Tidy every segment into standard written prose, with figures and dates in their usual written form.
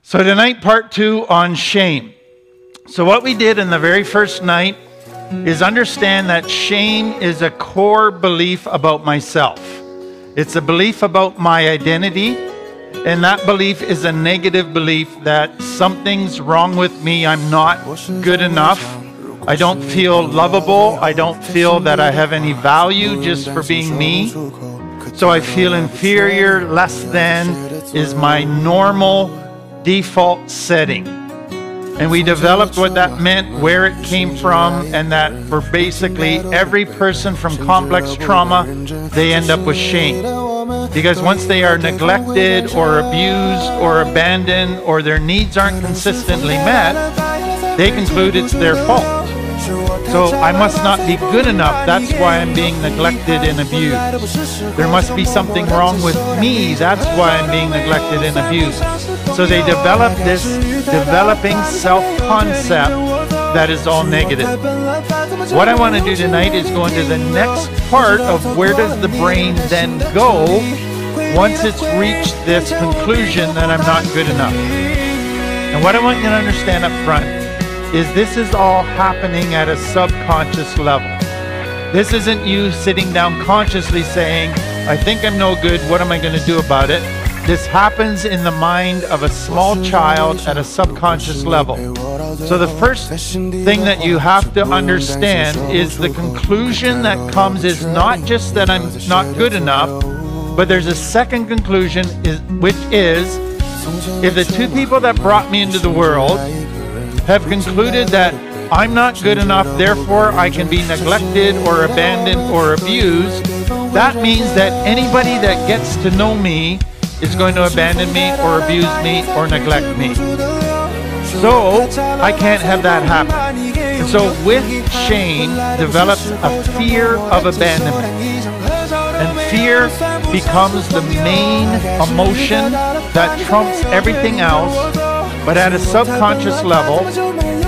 So tonight, part 2 on shame. So what we did in the very first night is understand that shame is a core belief about myself. It's a belief about my identity, and that belief is a negative belief that something's wrong with me. I'm not good enough. I don't feel lovable. I don't feel that I have any value just for being me. So I feel inferior, less than is my normal default setting. And we developed what that meant, where it came from, and that for basically every person from complex trauma, they end up with shame. Because once they are neglected or abused or abandoned or their needs aren't consistently met, they conclude it's their fault. So I must not be good enough. That's why I'm being neglected and abused. There must be something wrong with me. That's why I'm being neglected and abused. So they develop this developing self-concept that is all negative. What I want to do tonight is go into the next part of where does the brain then go once it's reached this conclusion that I'm not good enough. And what I want you to understand up front is this is all happening at a subconscious level. This isn't you sitting down consciously saying, I think I'm no good, what am I going to do about it? This happens in the mind of a small child at a subconscious level. So the first thing that you have to understand is the conclusion that comes is not just that I'm not good enough, but there's a second conclusion, which is, if the two people that brought me into the world have concluded that I'm not good enough, therefore I can be neglected or abandoned or abused, that means that anybody that gets to know me is going to abandon me or abuse me or neglect me. So I can't have that happen. And so with shame develops a fear of abandonment. And fear becomes the main emotion that trumps everything else, but at a subconscious level.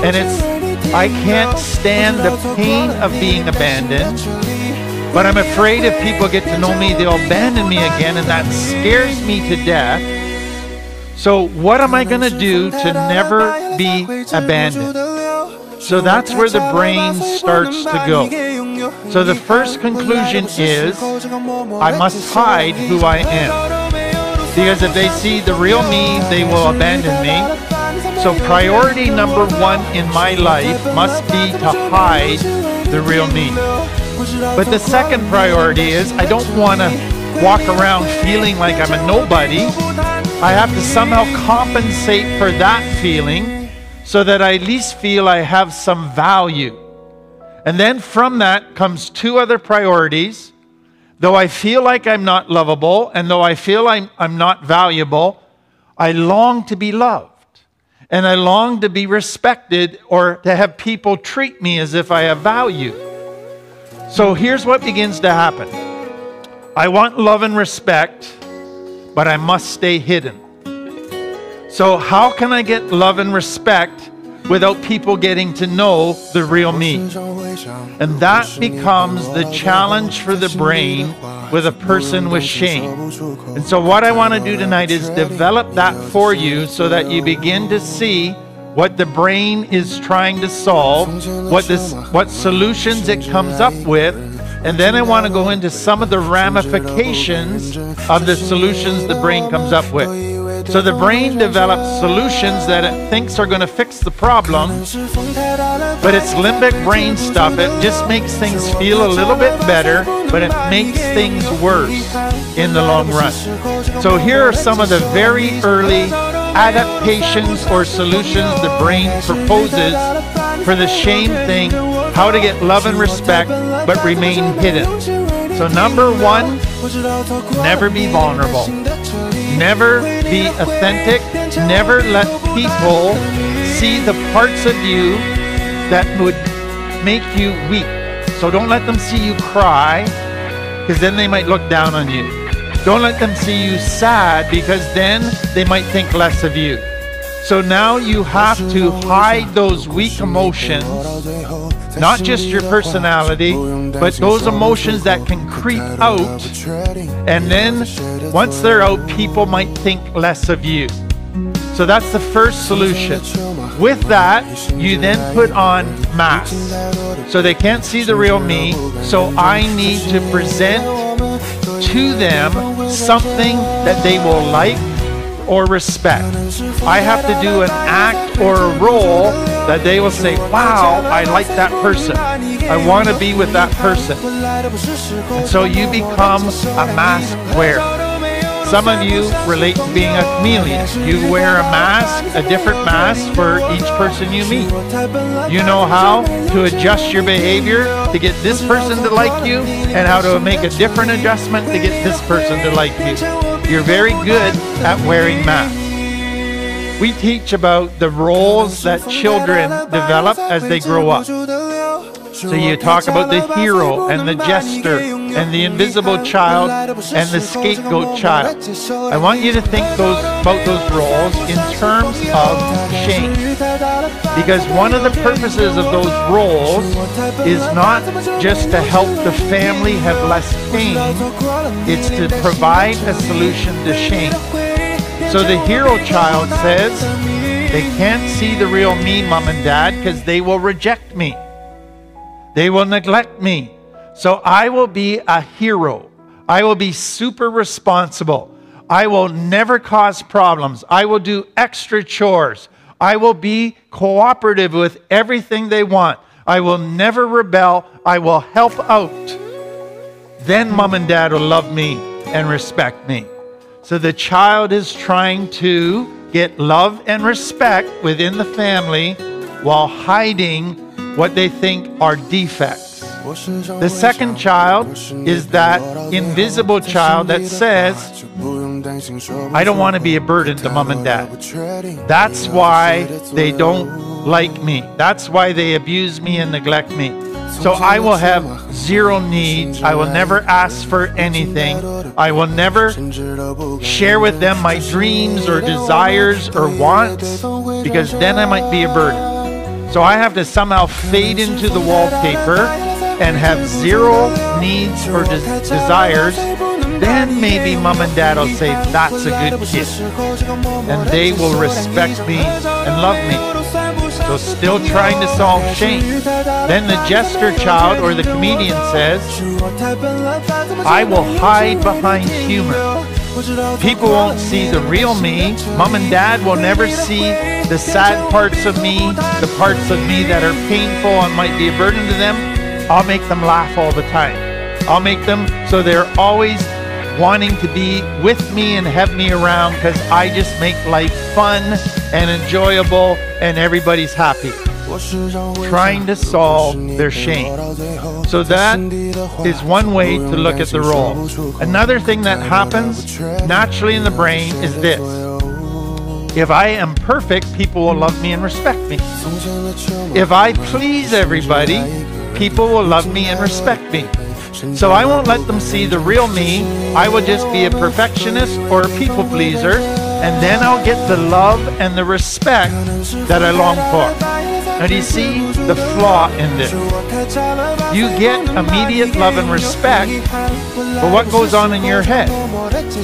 And it's, I can't stand the pain of being abandoned, but I'm afraid if people get to know me, they'll abandon me again, and that scares me to death. So what am I going to do to never be abandoned? So that's where the brain starts to go. So the first conclusion is, I must hide who I am. Because if they see the real me, they will abandon me. So priority number 1 in my life must be to hide the real me. But the second priority is, I don't want to walk around feeling like I'm a nobody. I have to somehow compensate for that feeling so that I at least feel I have some value. And then from that comes 2 other priorities. Though I feel like I'm not lovable, and though I feel I'm not valuable, I long to be loved. And I long to be respected, or to have people treat me as if I have value. So here's what begins to happen. I want love and respect, but I must stay hidden. So how can I get love and respect without people getting to know the real me? And that becomes the challenge for the brain with a person with shame. And so what I want to do tonight is develop that for you so that you begin to see what the brain is trying to solve, what solutions it comes up with, and then I want to go into some of the ramifications of the solutions the brain comes up with. So the brain develops solutions that it thinks are going to fix the problem, but it's limbic brain stuff. It just makes things feel a little bit better, but it makes things worse in the long run. So here are some of the very early adaptations or solutions the brain proposes for the shame thing, how to get love and respect, but remain hidden. So number 1, never be vulnerable. Never be authentic. Never let people see the parts of you that would make you weak. So don't let them see you cry, because then they might look down on you. Don't let them see you sad, because then they might think less of you. So now you have to hide those weak emotions, not just your personality, but those emotions that can creep out. And then once they're out, people might think less of you. So that's the first solution. With that, you then put on masks. So they can't see the real me. So I need to present to them something that they will like or respect. I have to do an act or a role that they will say, wow, I like that person. I want to be with that person. And so you become a mask wearer. Some of you relate to being a chameleon. You wear a mask, a different mask for each person you meet. You know how to adjust your behavior to get this person to like you and how to make a different adjustment to get this person to like you. You're very good at wearing masks. We teach about the roles that children develop as they grow up. So you talk about the hero and the jester and the invisible child and the scapegoat child. I want you to think about those roles in terms of shame. Because one of the purposes of those roles is not just to help the family have less pain, it's to provide a solution to shame. So the hero child says, they can't see the real me, Mom and Dad, because they will reject me. They will neglect me. So I will be a hero. I will be super responsible. I will never cause problems. I will do extra chores. I will be cooperative with everything they want. I will never rebel. I will help out. Then Mom and Dad will love me and respect me. So the child is trying to get love and respect within the family while hiding what they think are defects. The second child is that invisible child that says, I don't want to be a burden to Mom and Dad. That's why they don't like me. That's why they abuse me and neglect me. So I will have zero needs. I will never ask for anything. I will never share with them my dreams or desires or wants, because then I might be a burden. So I have to somehow fade into the wallpaper and have zero needs or desires. Then maybe Mom and Dad will say, that's a good kid. And they will respect me and love me. So still trying to solve shame. Then the jester child or the comedian says, I will hide behind humor. People won't see the real me. Mom and Dad will never see the sad parts of me, the parts of me that are painful and might be a burden to them. I'll make them laugh all the time. I'll make them so they're always wanting to be with me and have me around, because I just make life fun and enjoyable and everybody's happy. Trying to solve their shame. So that is one way to look at the role. Another thing that happens naturally in the brain is this. If I am perfect, people will love me and respect me. If I please everybody, people will love me and respect me. So I won't let them see the real me. I will just be a perfectionist or a people pleaser, and then I'll get the love and the respect that I long for. Now do you see the flaw in this? You get immediate love and respect, but what goes on in your head?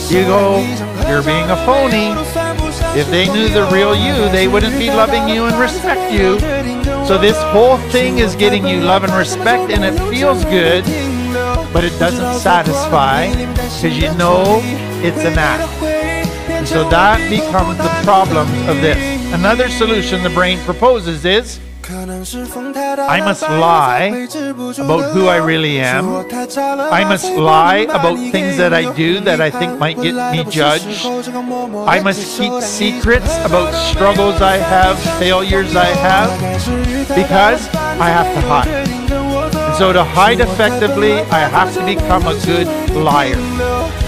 You go, you're being a phony. If they knew the real you, they wouldn't be loving you and respect you. So this whole thing is getting you love and respect, and it feels good, but it doesn't satisfy, because you know it's an act. And so that becomes the problem of this. Another solution the brain proposes is, I must lie about who I really am. I must lie about things that I do that I think might get me judged. I must keep secrets about struggles I have, failures I have, because I have to hide. And so to hide effectively, I have to become a good liar.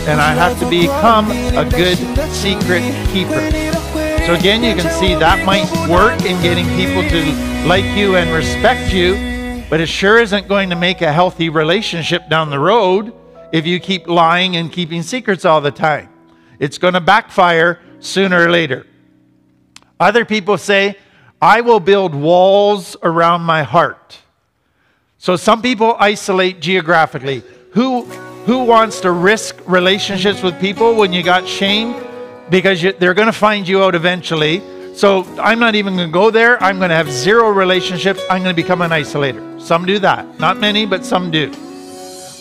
And I have to become a good secret keeper. So again, you can see that might work in getting people to like you and respect you, but it sure isn't going to make a healthy relationship down the road if you keep lying and keeping secrets all the time. It's going to backfire sooner or later. Other people say, I will build walls around my heart. So some people isolate geographically. Who wants to risk relationships with people when you got shame? because they're going to find you out eventually. So I'm not even going to go there. I'm going to have zero relationships. I'm going to become an isolator. Some do that. Not many, but some do.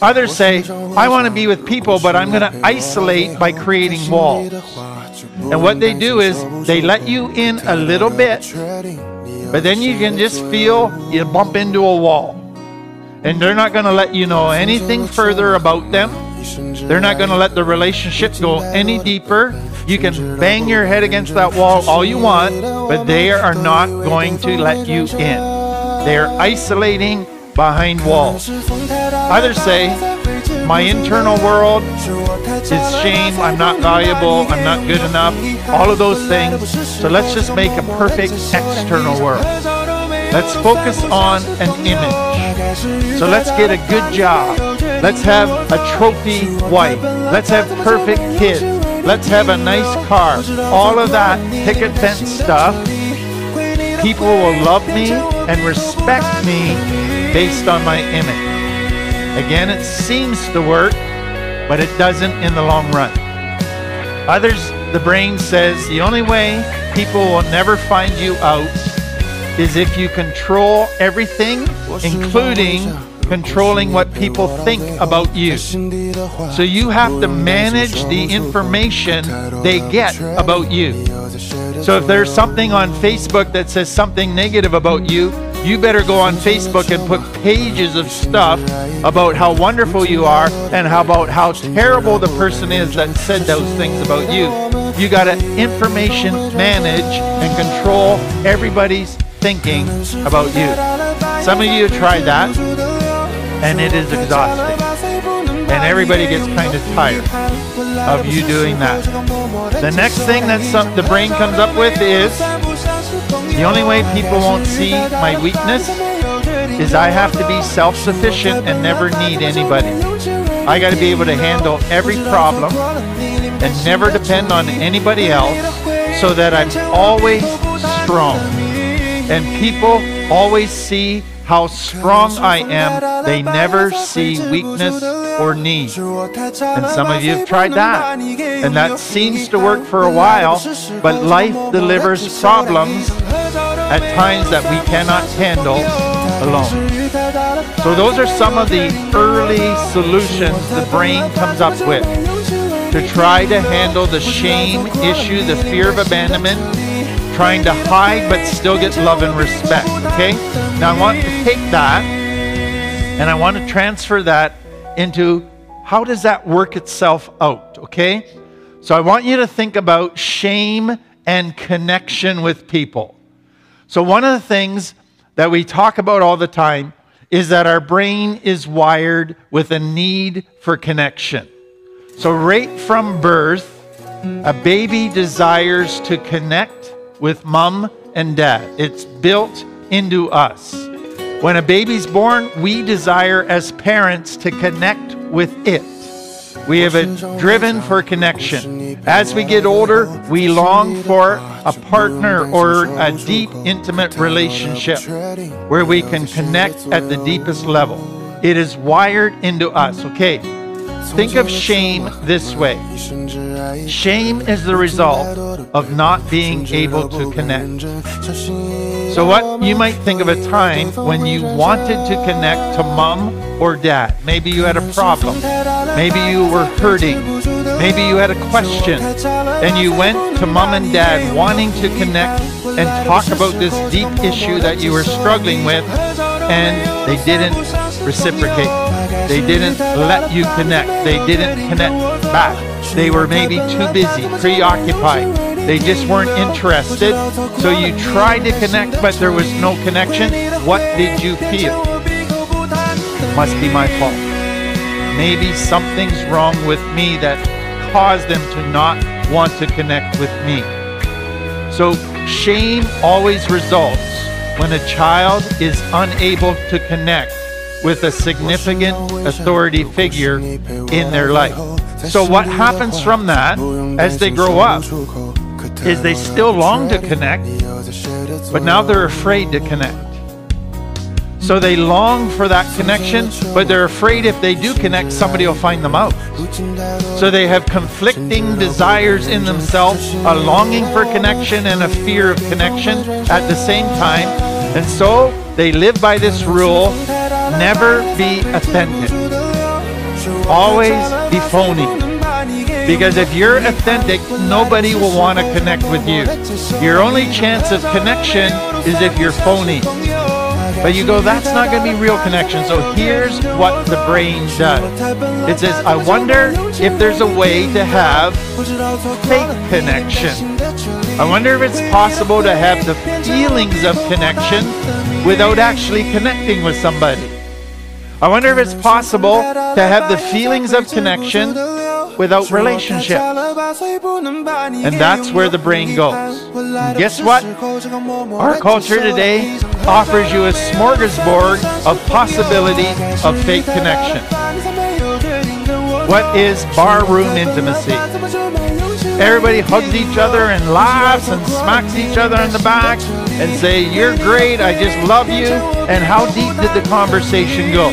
Others say, I want to be with people, but I'm going to isolate by creating walls. And what they do is they let you in a little bit, but then you can just feel you bump into a wall. And they're not going to let you know anything further about them. They're not going to let the relationship go any deeper. You can bang your head against that wall all you want, but they are not going to let you in. They're isolating behind walls. Others say, my internal world is shame, I'm not valuable, I'm not good enough, all of those things. So let's just make a perfect external world. Let's focus on an image. So let's get a good job. Let's have a trophy wife. Let's have perfect kids. Let's have a nice car. All of that picket fence stuff. People will love me and respect me based on my image. Again, it seems to work, but it doesn't in the long run. Others, the brain says the only way people will never find you out is if you control everything, including controlling what people think about you. So you have to manage the information they get about you. So if there's something on Facebook that says something negative about you, you better go on Facebook and put pages of stuff about how wonderful you are and about how terrible the person is that said those things about you. You got to information manage and control everybody's thinking about you. Some of you have tried that, and it is exhausting. And everybody gets kind of tired of you doing that. The next thing that the brain comes up with is, the only way people won't see my weakness is I have to be self-sufficient and never need anybody. I got to be able to handle every problem and never depend on anybody else so that I'm always strong. And people always see how strong I am. They never see weakness or need. And some of you have tried that. And that seems to work for a while, but life delivers problems at times that we cannot handle alone. So those are some of the early solutions the brain comes up with to try to handle the shame issue, the fear of abandonment, trying to hide but still get love and respect. Okay? Now I want to take that and I want to transfer that into how does that work itself out, okay? So I want you to think about shame and connection with people. So one of the things that we talk about all the time is that our brain is wired with a need for connection. So right from birth, a baby desires to connect with mom and dad. It's built into us. When a baby's born, we desire as parents to connect with it. We have it driven for connection. As we get older, we long for a partner or a deep, intimate relationship where we can connect at the deepest level. It is wired into us. Okay, think of shame this way. Shame is the result of not being able to connect. So what you might think of a time when you wanted to connect to mom or dad. Maybe you had a problem. Maybe you were hurting. Maybe you had a question. And you went to mom and dad wanting to connect and talk about this deep issue that you were struggling with, and they didn't reciprocate. They didn't let you connect. They didn't connect back. They were maybe too busy, preoccupied. They just weren't interested. So you tried to connect, but there was no connection. What did you feel? Must be my fault. Maybe something's wrong with me that caused them to not want to connect with me. So shame always results when a child is unable to connect with a significant authority figure in their life. So what happens from that as they grow up is they still long to connect, but now they're afraid to connect. So they long for that connection, but they're afraid if they do connect, somebody will find them out. So they have conflicting desires in themselves, a longing for connection and a fear of connection at the same time. And so they live by this rule, never be authentic. Always be phony. Because if you're authentic, nobody will want to connect with you. Your only chance of connection is if you're phony. But you go, that's not going to be real connection. So here's what the brain does. It says, I wonder if there's a way to have fake connection. I wonder if it's possible to have the feelings of connection without actually connecting with somebody. I wonder if it's possible to have the feelings of connection without relationship. And that's where the brain goes. And guess what? Our culture today offers you a smorgasbord of possibilities of fake connection. What is barroom intimacy? Everybody hugs each other and laughs and smacks each other in the back and say, you're great, I just love you. And how deep did the conversation go?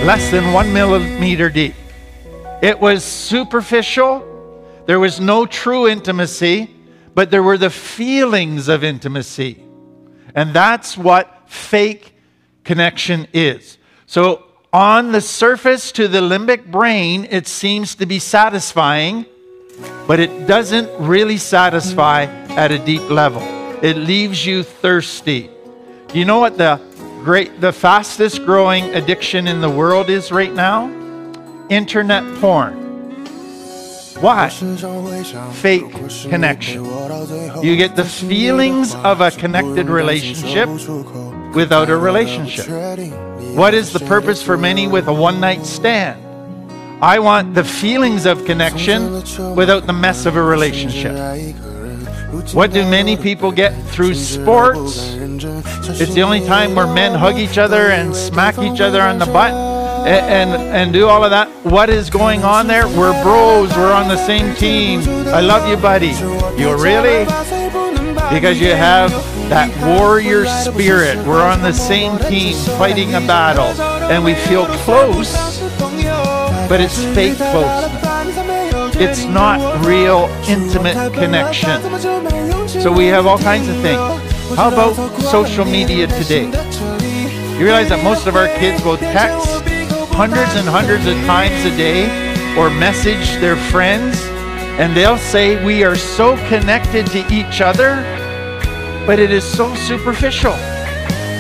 Less than 1 millimeter deep. It was superficial. There was no true intimacy, but there were the feelings of intimacy. And that's what fake connection is. So on the surface to the limbic brain, it seems to be satisfying, but it doesn't really satisfy at a deep level. It leaves you thirsty. Do you know what the fastest growing addiction in the world is right now? Internet porn. Why? Fake connection. You get the feelings of a connected relationship without a relationship. What is the purpose for many with a one-night stand? I want the feelings of connection without the mess of a relationship. What do many people get through sports? It's the only time where men hug each other and smack each other on the butt and do all of that. What is going on there? We're bros. We're on the same team. I love you, buddy. You really? Because you have that warrior spirit. We're on the same team fighting a battle. And we feel close, but it's fake closeness. It's not real intimate connection. So we have all kinds of things. How about social media today? You realize that most of our kids will text hundreds and hundreds of times a day or message their friends, and they'll say we are so connected to each other, but it is so superficial.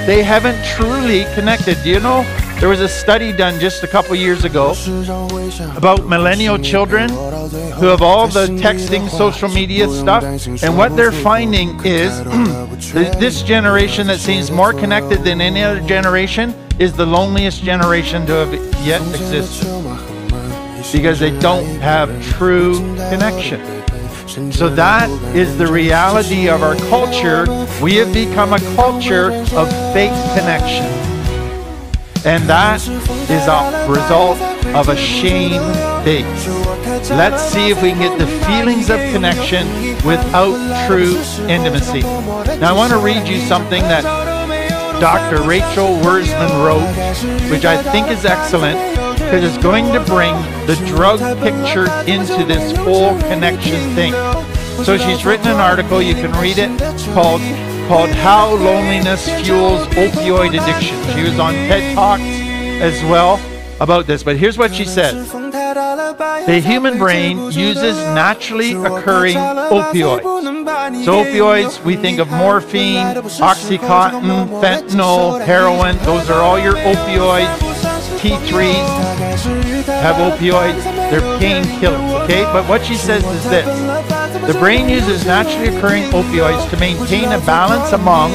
They haven't truly connected. Do you know, there was a study done just a couple years ago about millennial children who have all the texting, social media stuff, and what they're finding is this generation that seems more connected than any other generation is the loneliest generation to have yet existed, because they don't have true connection. So that is the reality of our culture. We have become a culture of fake connection. And that is a result of a shame base. Let's see if we can get the feelings of connection without true intimacy. Now I want to read you something that Dr. Rachel Wurzman wrote, which I think is excellent, because it's going to bring the drug picture into this whole connection thing. So she's written an article, you can read it, called How Loneliness Fuels Opioid Addiction. She was on TED Talks as well about this, but here's what she says. The human brain uses naturally occurring opioids. So opioids, we think of morphine, Oxycontin, fentanyl, heroin. Those are all your opioids. T3s have opioids. They're painkillers, okay? But what she says is this. The brain uses naturally occurring opioids to maintain a balance among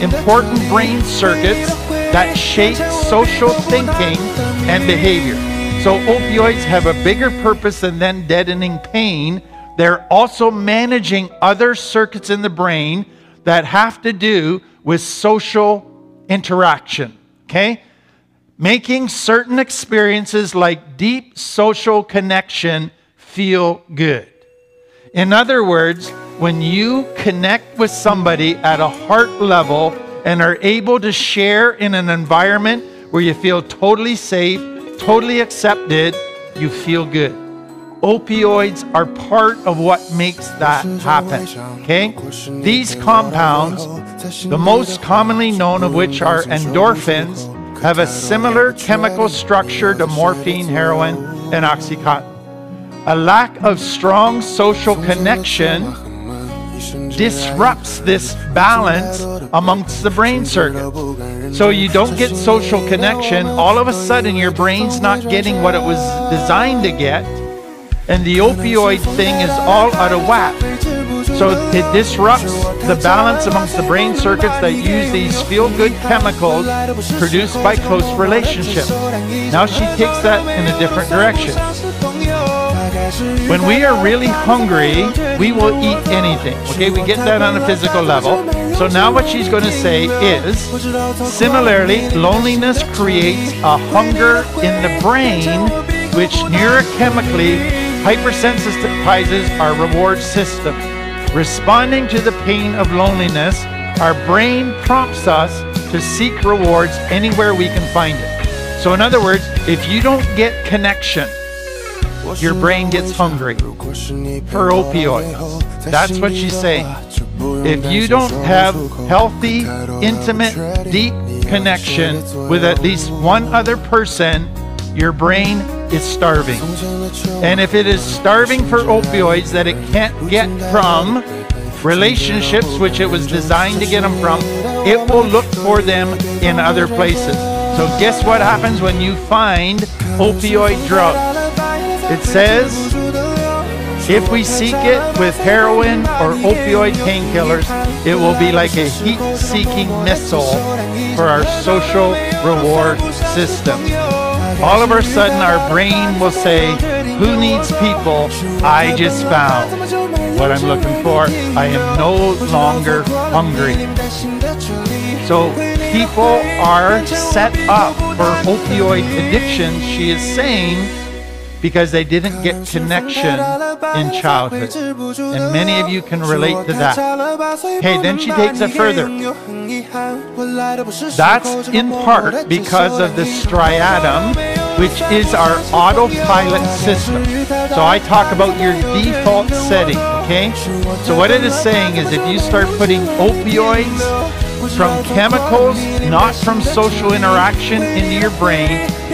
important brain circuits that shape social thinking and behavior. So opioids have a bigger purpose than then deadening pain. They're also managing other circuits in the brain that have to do with social interaction, okay? Making certain experiences like deep social connection feel good. In other words, when you connect with somebody at a heart level and are able to share in an environment where you feel totally safe, totally accepted, you feel good. Opioids are part of what makes that happen, okay? These compounds, the most commonly known of which are endorphins, have a similar chemical structure to morphine, heroin, and Oxycontin. A lack of strong social connection disrupts this balance amongst the brain circuits. So you don't get social connection, all of a sudden your brain's not getting what it was designed to get, and the opioid thing is all out of whack. So it disrupts the balance amongst the brain circuits that use these feel-good chemicals produced by close relationships. Now she takes that in a different direction. When we are really hungry, we will eat anything. Okay, we get that on a physical level. So now what she's going to say is, similarly, loneliness creates a hunger in the brain, which neurochemically hypersensitizes our reward system. Responding to the pain of loneliness, our brain prompts us to seek rewards anywhere we can find it. So in other words, if you don't get connection, your brain gets hungry for opioids. That's what she's saying. If you don't have healthy, intimate, deep connection with at least one other person, your brain is starving. And if it is starving for opioids that it can't get from relationships, which it was designed to get them from, it will look for them in other places. So guess what happens when you find opioid drugs? It says, if we seek it with heroin or opioid painkillers, it will be like a heat-seeking missile for our social reward system. All of a sudden, our brain will say, who needs people? I just found what I'm looking for. I am no longer hungry. So people are set up for opioid addiction, she is saying, because they didn't get connection in childhood. And many of you can relate to that. Okay, then she takes it further. That's in part because of the striatum, which is our autopilot system. So I talk about your default setting, okay? So what it is saying is if you start putting opioids from chemicals, not from social interaction, into your brain,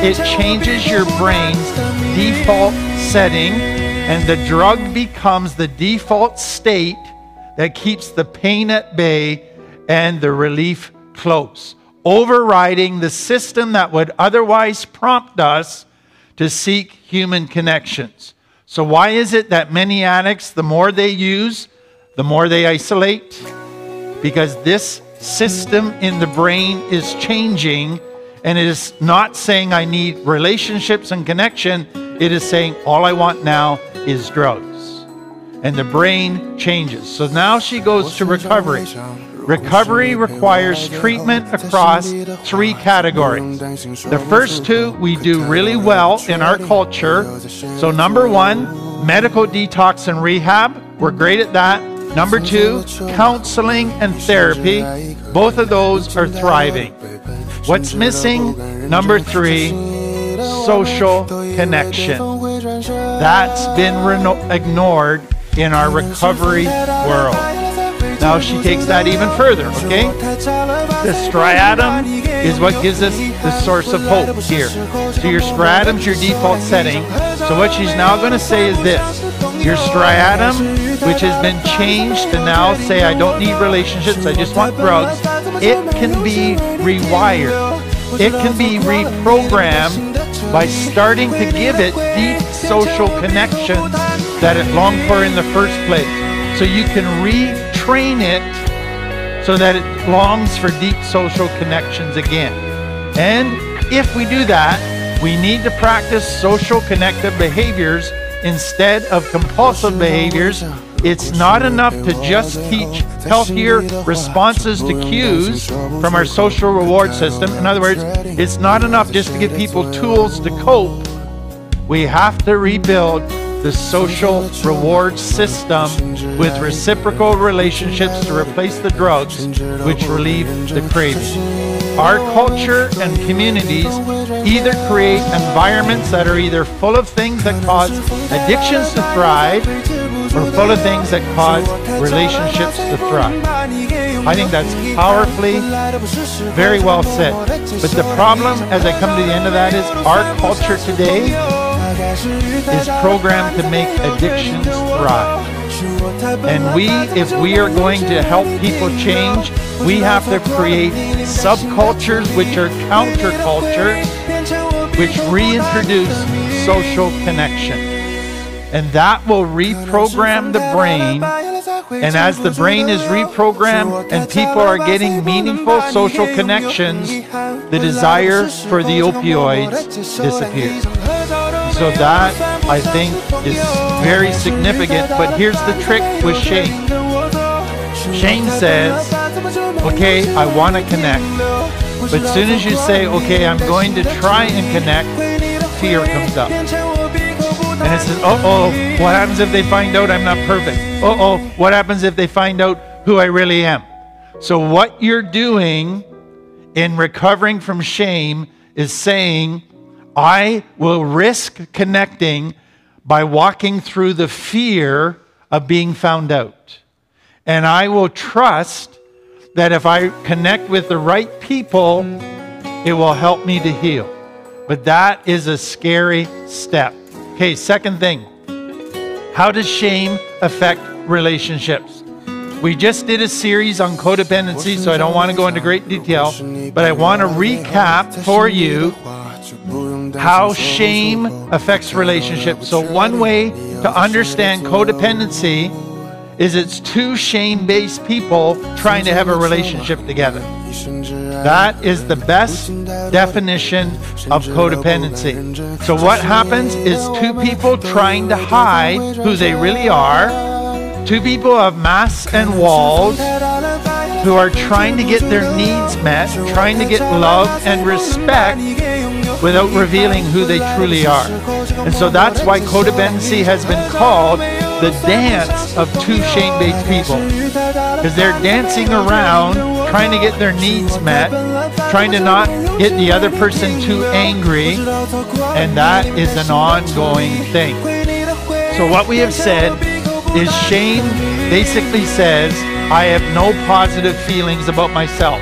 it changes your brain's default setting, and the drug becomes the default state that keeps the pain at bay and the relief close, overriding the system that would otherwise prompt us to seek human connections. So why is it that many addicts, the more they use, the more they isolate? Because this system in the brain is changing, and it is not saying I need relationships and connection. It is saying all I want now is drugs. And the brain changes. So now she goes to recovery. Recovery requires treatment across three categories. The first two we do really well in our culture. So number one, medical detox and rehab. We're great at that. Number two, counseling and therapy. Both of those are thriving. What's missing? Number three, social connection. That's been ignored in our recovery world. Now she takes that even further, okay? The striatum is what gives us the source of hope here. So your striatum's your default setting. So what she's now going to say is this. Your striatum, which has been changed to now say I don't need relationships, I just want drugs, it can be rewired. It can be reprogrammed by starting to give it deep social connections that it longed for in the first place. So you can retrain it so that it longs for deep social connections again. And if we do that, we need to practice social connective behaviors instead of compulsive behaviors. It's not enough to just teach healthier responses to cues from our social reward system. In other words, it's not enough just to give people tools to cope. We have to rebuild the social reward system with reciprocal relationships to replace the drugs which relieve the craving. Our culture and communities either create environments that are either full of things that cause addictions to thrive or full of things that cause relationships to thrive. I think that's powerfully, very well said. But the problem, as I come to the end of that, is our culture today is programmed to make addictions thrive. And if we are going to help people change, we have to create subcultures which are countercultures, which reintroduce social connection. And that will reprogram the brain. And as the brain is reprogrammed and people are getting meaningful social connections, the desire for the opioids disappears. So that, I think, is very significant. But here's the trick with shame. Shame says, okay, I want to connect. But as soon as you say, okay, I'm going to try and connect, fear comes up. And it says, uh-oh, what happens if they find out I'm not perfect? Uh-oh, what happens if they find out who I really am? So what you're doing in recovering from shame is saying, I will risk connecting by walking through the fear of being found out. And I will trust that if I connect with the right people, it will help me to heal. But that is a scary step. Okay, second thing. How does shame affect relationships? We just did a series on codependency, so I don't want to go into great detail, but I want to recap for you how shame affects relationships. So one way to understand codependency is it's two shame-based people trying to have a relationship together. That is the best definition of codependency. So what happens is two people trying to hide who they really are, two people of masks and walls who are trying to get their needs met, trying to get love and respect without revealing who they truly are. And so that's why codependency has been called the dance of two shame-based people. Because they're dancing around, trying to get their needs met, trying to not get the other person too angry, and that is an ongoing thing. So what we have said is shame basically says, I have no positive feelings about myself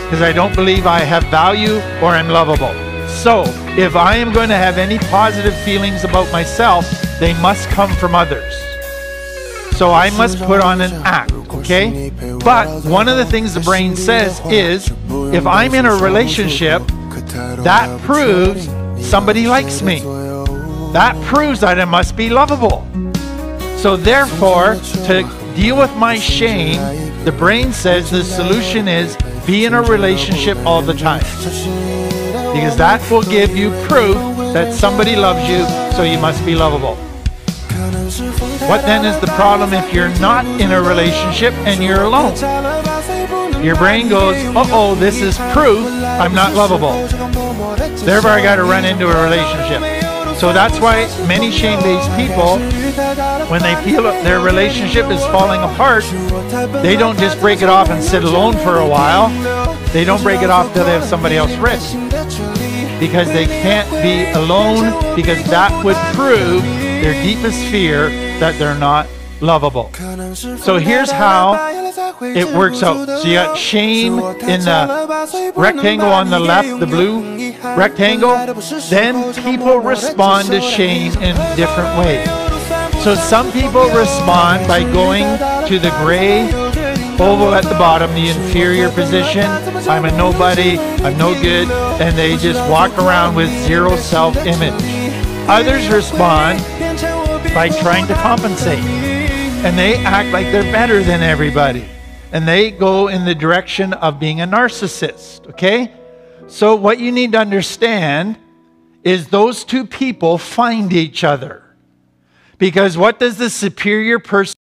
because I don't believe I have value or I'm lovable. So if I am going to have any positive feelings about myself, they must come from others. So I must put on an act, okay? But one of the things the brain says is, if I'm in a relationship, that proves somebody likes me. That proves that I must be lovable. So therefore, to deal with my shame, the brain says the solution is be in a relationship all the time. Because that will give you proof that somebody loves you, so you must be lovable. What then is the problem if you're not in a relationship and you're alone? Your brain goes, uh-oh, this is proof I'm not lovable. Therefore, I got to run into a relationship. So that's why many shame-based people, when they feel their relationship is falling apart, they don't just break it off and sit alone for a while. They don't break it off till they have somebody else ready. Because they can't be alone, because that would prove their deepest fear that they're not lovable. So here's how it works out. So you got shame in the rectangle on the left, the blue rectangle. Then people respond to shame in different ways. So some people respond by going to the gray oval at the bottom, the inferior position. I'm a nobody, I'm no good, and they just walk around with zero self-image. Others respond by trying to compensate, and they act like they're better than everybody, and they go in the direction of being a narcissist, okay? So what you need to understand is those two people find each other, because what does the superior person